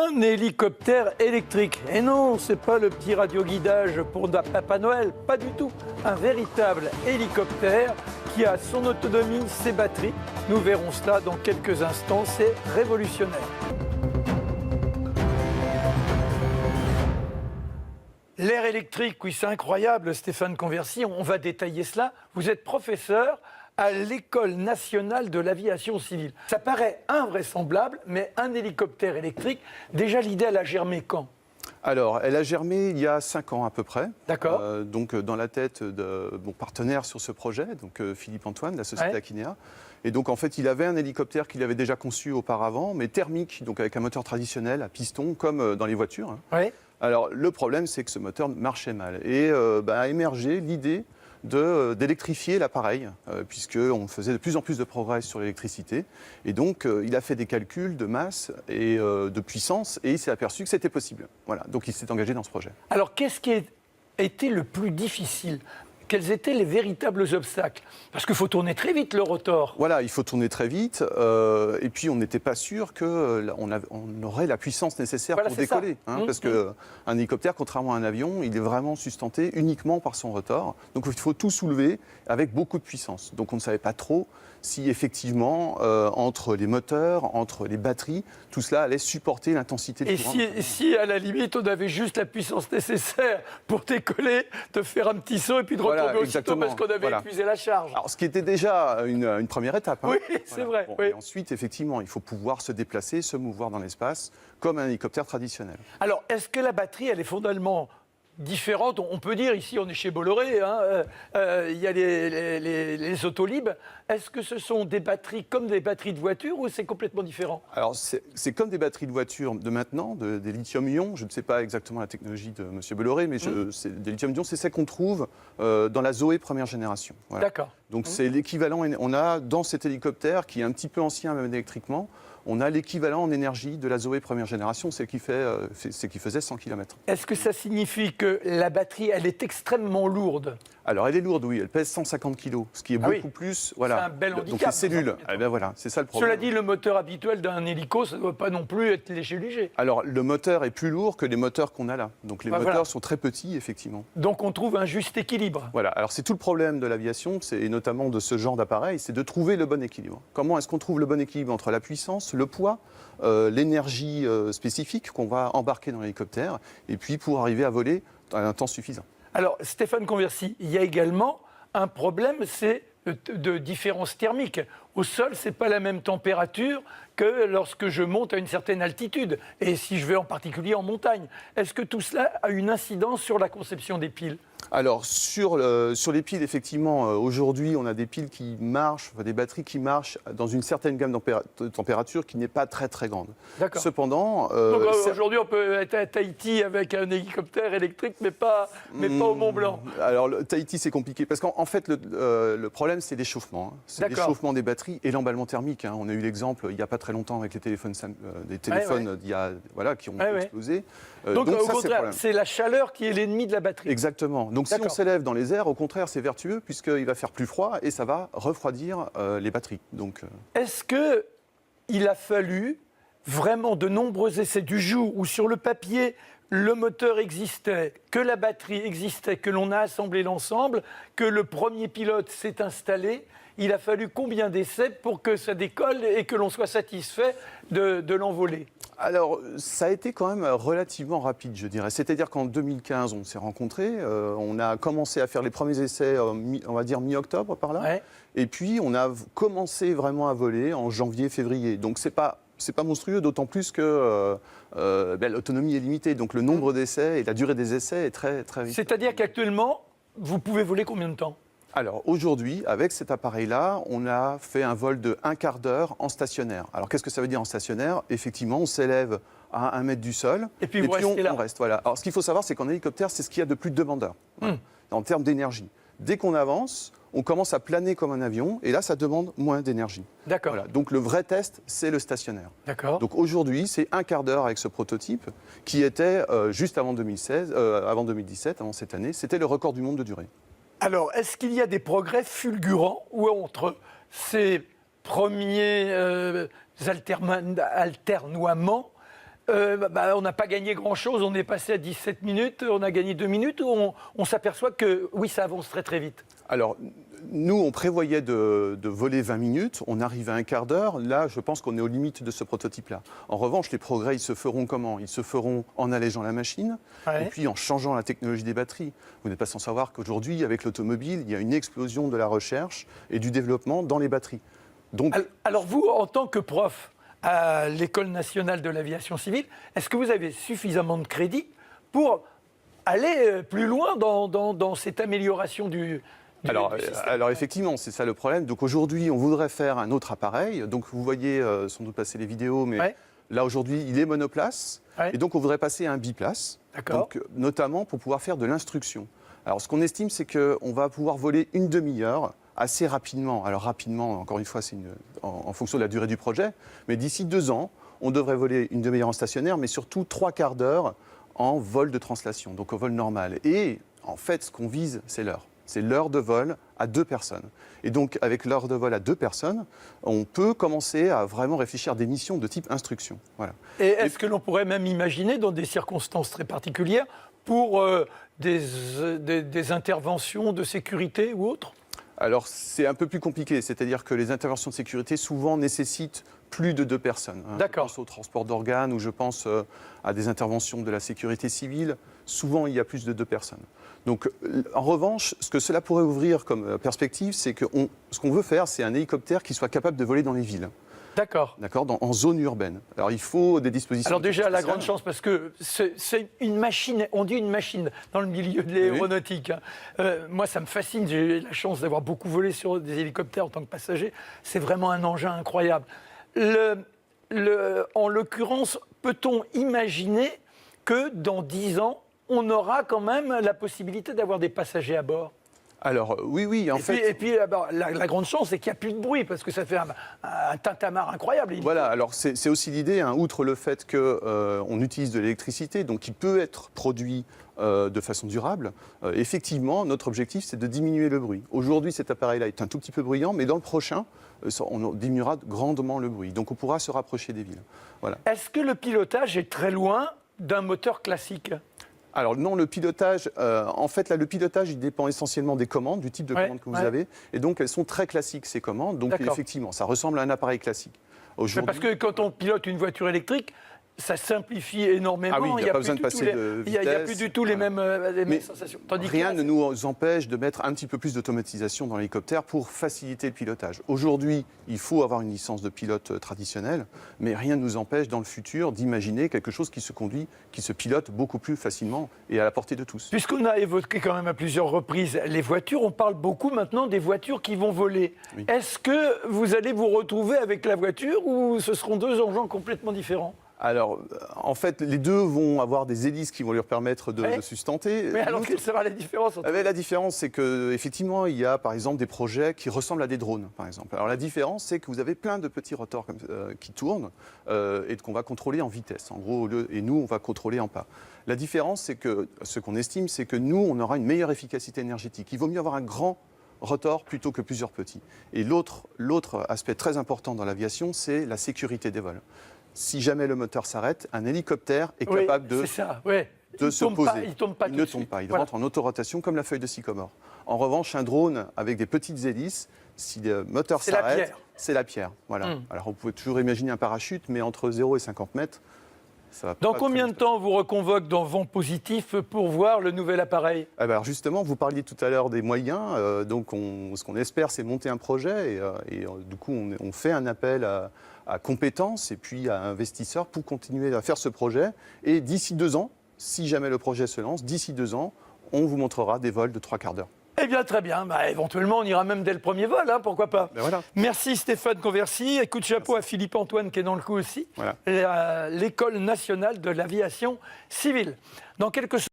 Un hélicoptère électrique. Et non, c'est pas le petit radioguidage pour Papa Noël, pas du tout. Un véritable hélicoptère qui a son autonomie, ses batteries. Nous verrons cela dans quelques instants, c'est révolutionnaire. L'air électrique, oui, c'est incroyable, Stéphane Conversi, on va détailler cela. Vous êtes professeur à l'École nationale de l'aviation civile. Ça paraît invraisemblable, mais un hélicoptère électrique, déjà l'idée, elle a germé quand ? Alors, elle a germé il y a 5 ans à peu près. D'accord. Donc, dans la tête de mon partenaire sur ce projet, donc Philippe Antoine, de la société Aquinéa. Et donc, en fait, il avait un hélicoptère qu'il avait déjà conçu auparavant, mais thermique, donc avec un moteur traditionnel à piston, comme dans les voitures. Oui. Alors, le problème, c'est que ce moteur marchait mal. Et a émergé l'idée d'électrifier l'appareil, puisqu'on faisait de plus en plus de progrès sur l'électricité. Et donc, il a fait des calculs de masse et de puissance, et il s'est aperçu que c'était possible. Voilà, donc il s'est engagé dans ce projet. Alors, qu'est-ce qui a été le plus difficile ? Quels étaient les véritables obstacles ? Parce qu'il faut tourner très vite le rotor. Voilà, il faut tourner très vite. Et puis, on n'était pas sûr qu'on aurait la puissance nécessaire pour décoller. Parce qu'un hélicoptère, contrairement à un avion, il est vraiment sustenté uniquement par son rotor. Donc, il faut tout soulever avec beaucoup de puissance. Donc, on ne savait pas trop si, effectivement, entre les moteurs, entre les batteries, tout cela allait supporter l'intensité du courant. Et si, à la limite, on avait juste la puissance nécessaire pour décoller, de faire un petit saut et puis de retomber aussitôt parce qu'on avait épuisé la charge. Alors, ce qui était déjà une première étape. Oui, c'est vrai. Bon, oui. Et ensuite, effectivement, il faut pouvoir se déplacer, se mouvoir dans l'espace, comme un hélicoptère traditionnel. Alors, est-ce que la batterie, elle est fondamentalement différente? On peut dire, ici, on est chez Bolloré, il y a les Autolib. Est-ce que ce sont des batteries comme des batteries de voiture ou c'est complètement différent? Alors, c'est comme des batteries de voiture de maintenant, des lithium-ion. Je ne sais pas exactement la technologie de M. Bolloré, mais des lithium-ion, c'est celle qu'on trouve dans la Zoé première génération. Voilà. D'accord. Donc, c'est l'équivalent. On a dans cet hélicoptère, qui est un petit peu ancien même électriquement, on a l'équivalent en énergie de la Zoé première génération, c'est qui faisait 100 km. Est-ce que ça signifie que la batterie, elle est extrêmement lourde? Alors, elle est lourde, oui, elle pèse 150 kg, ce qui est beaucoup plus. Voilà. C'est un bel handicap. Donc, les cellules, voilà, c'est ça le problème. Cela dit, le moteur habituel d'un hélico, ça ne doit pas non plus être léger. Alors, le moteur est plus lourd que les moteurs qu'on a là. Donc, les moteurs sont très petits, effectivement. Donc, on trouve un juste équilibre. Voilà. Alors, c'est tout le problème de l'aviation, et notamment de ce genre d'appareil, c'est de trouver le bon équilibre. Comment est-ce qu'on trouve le bon équilibre entre la puissance, le poids, l'énergie spécifique qu'on va embarquer dans l'hélicoptère, et puis pour arriver à voler à un temps suffisant. Alors, Stéphane Conversi, il y a également un problème, c'est de différence thermique. Au sol, ce n'est pas la même température que lorsque je monte à une certaine altitude, et si je vais en particulier en montagne. Est-ce que tout cela a une incidence sur la conception des piles ? Alors, sur les piles, effectivement, aujourd'hui, on a des piles qui marchent, des batteries qui marchent dans une certaine gamme de température qui n'est pas très, très grande. D'accord. Cependant... Donc, aujourd'hui, on peut être à Tahiti avec un hélicoptère électrique, mais pas au Mont-Blanc. Alors, Tahiti, c'est compliqué, parce qu'en fait, le problème, c'est l'échauffement. C'est l'échauffement des batteries et l'emballement thermique. On a eu l'exemple, il n'y a pas très longtemps, avec les téléphones, qui ont explosé. Donc au contraire, c'est la chaleur qui est l'ennemi de la batterie. Exactement. Donc si on s'élève dans les airs, au contraire, c'est vertueux puisqu'il va faire plus froid et ça va refroidir les batteries. Est-ce qu'il a fallu vraiment de nombreux essais du jour où sur le papier, le moteur existait, que la batterie existait, que l'on a assemblé l'ensemble, que le premier pilote s'est installé? Il a fallu combien d'essais pour que ça décolle et que l'on soit satisfait de l'envoler? Alors, ça a été quand même relativement rapide, je dirais. C'est-à-dire qu'en 2015, on s'est rencontrés, on a commencé à faire les premiers essais, on va dire mi-octobre par là, et puis on a commencé vraiment à voler en janvier-février. Donc c'est pas monstrueux, d'autant plus que l'autonomie est limitée. Donc le nombre d'essais et la durée des essais est très, très vite. C'est-à-dire qu'actuellement, vous pouvez voler combien de temps ? Alors aujourd'hui, avec cet appareil-là, on a fait un vol de 1/4 d'heure en stationnaire. Alors qu'est-ce que ça veut dire en stationnaire ? Effectivement, on s'élève à 1 mètre du sol et puis on reste. Voilà. Alors ce qu'il faut savoir, c'est qu'en hélicoptère, c'est ce qu'il y a de plus demandeur en termes d'énergie. Dès qu'on avance, on commence à planer comme un avion et là, ça demande moins d'énergie. D'accord. Voilà. Donc le vrai test, c'est le stationnaire. D'accord. Donc aujourd'hui, c'est 1/4 d'heure avec ce prototype qui était juste avant 2017, avant cette année, c'était le record du monde de durée. Alors, est-ce qu'il y a des progrès fulgurants ou entre ces premiers alternoiements On n'a pas gagné grand-chose, on est passé à 17 minutes, on a gagné 2 minutes, ou on s'aperçoit que oui, ça avance très très vite? Alors, nous, on prévoyait de voler 20 minutes, on arrive à un quart d'heure. Là, je pense qu'on est aux limites de ce prototype-là. En revanche, les progrès, ils se feront comment? Ils se feront en allégeant la machine, et puis en changeant la technologie des batteries. Vous n'êtes pas sans savoir qu'aujourd'hui, avec l'automobile, il y a une explosion de la recherche et du développement dans les batteries. Donc, alors vous, en tant que prof à l'École nationale de l'aviation civile, est-ce que vous avez suffisamment de crédit pour aller plus loin dans cette amélioration du alors effectivement, c'est ça le problème. Donc aujourd'hui, on voudrait faire un autre appareil. Donc vous voyez sans doute passer les vidéos, mais là aujourd'hui, il est monoplace. Et donc on voudrait passer à un biplace. Donc, notamment pour pouvoir faire de l'instruction. Alors ce qu'on estime, c'est qu'on va pouvoir voler une demi-heure assez rapidement. Alors rapidement, encore une fois, c'est en fonction de la durée du projet. Mais d'ici 2 ans, on devrait voler une demi-heure en stationnaire, mais surtout 3 quarts d'heure en vol de translation, donc au vol normal. Et en fait, ce qu'on vise, c'est l'heure. C'est l'heure de vol à 2 personnes. Et donc, avec l'heure de vol à 2 personnes, on peut commencer à vraiment réfléchir à des missions de type instruction. Voilà. Et est-ce que l'on pourrait même imaginer, dans des circonstances très particulières, pour des interventions de sécurité ou autres? Alors, c'est un peu plus compliqué. C'est-à-dire que les interventions de sécurité, souvent, nécessitent plus de 2 personnes. D'accord. Je pense au transport d'organes ou je pense à des interventions de la sécurité civile. Souvent, il y a plus de 2 personnes. Donc, en revanche, ce que cela pourrait ouvrir comme perspective, c'est que ce qu'on veut faire, c'est un hélicoptère qui soit capable de voler dans les villes. D'accord. D'accord, en zone urbaine. Alors, il faut des dispositions. Alors déjà, la grande chance, parce que c'est une machine, on dit une machine dans le milieu de l'aéronautique. Moi, ça me fascine, j'ai eu la chance d'avoir beaucoup volé sur des hélicoptères en tant que passager. C'est vraiment un engin incroyable. En l'occurrence, peut-on imaginer que dans 10 ans, on aura quand même la possibilité d'avoir des passagers à bord? Alors, oui, en fait... Et puis la grande chance, c'est qu'il n'y a plus de bruit, parce que ça fait un tintamarre incroyable. Voilà, alors c'est aussi l'idée, outre le fait qu'on utilise de l'électricité, donc qui peut être produit de façon durable, effectivement, notre objectif, c'est de diminuer le bruit. Aujourd'hui, cet appareil-là est un tout petit peu bruyant, mais dans le prochain, on diminuera grandement le bruit. Donc on pourra se rapprocher des villes. Voilà. Est-ce que le pilotage est très loin d'un moteur classique? Alors non, le pilotage, en fait, là, le pilotage, il dépend essentiellement des commandes, du type de commande que vous avez. Et donc, elles sont très classiques, ces commandes. Donc, effectivement, ça ressemble à un appareil classique. Parce que quand on pilote une voiture électrique, ça simplifie énormément. Ah oui, il n'y a pas besoin de passer de vitesse. Il n'y a plus du tout les mêmes sensations. Tandis rien ne nous empêche de mettre un petit peu plus d'automatisation dans l'hélicoptère pour faciliter le pilotage. Aujourd'hui, il faut avoir une licence de pilote traditionnelle, mais rien ne nous empêche dans le futur d'imaginer quelque chose qui se conduit, qui se pilote beaucoup plus facilement et à la portée de tous. Puisqu'on a évoqué quand même à plusieurs reprises les voitures, on parle beaucoup maintenant des voitures qui vont voler. Oui. Est-ce que vous allez vous retrouver avec la voiture ou ce seront 2 engins complètement différents? Alors, en fait, les 2 vont avoir des hélices qui vont leur permettre de sustenter. Mais alors, quelle sera la différence entre... La différence, c'est qu'effectivement, il y a, par exemple, des projets qui ressemblent à des drones, par exemple. Alors, la différence, c'est que vous avez plein de petits rotors qui tournent et qu'on va contrôler en vitesse. En gros, et nous, on va contrôler en pas. La différence, c'est que ce qu'on estime, c'est que nous, on aura une meilleure efficacité énergétique. Il vaut mieux avoir un grand rotor plutôt que plusieurs petits. Et l'autre aspect très important dans l'aviation, c'est la sécurité des vols. Si jamais le moteur s'arrête, un hélicoptère est capable de se poser. Il ne tombe pas. Il rentre en autorotation comme la feuille de sycomore. En revanche, un drone avec des petites hélices, si le moteur s'arrête, c'est la pierre. Voilà. Alors on peut toujours imaginer un parachute, mais entre 0 et 50 mètres, ça va pas. Dans combien de temps on vous reconvoque dans Vent Positif pour voir le nouvel appareil? Alors justement, vous parliez tout à l'heure des moyens. Donc ce qu'on espère, c'est monter un projet. Et du coup, on fait un appel à compétences et puis à investisseurs pour continuer à faire ce projet. Et d'ici 2 ans, si jamais le projet se lance, d'ici 2 ans, on vous montrera des vols de 3 quarts d'heure. Eh bien, très bien. Éventuellement, on ira même dès le premier vol, pourquoi pas. Voilà. Merci Stéphane Conversi. Et coup de chapeau à Philippe Antoine qui est dans le coup aussi. Voilà. L'École nationale de l'aviation civile. Dans quelques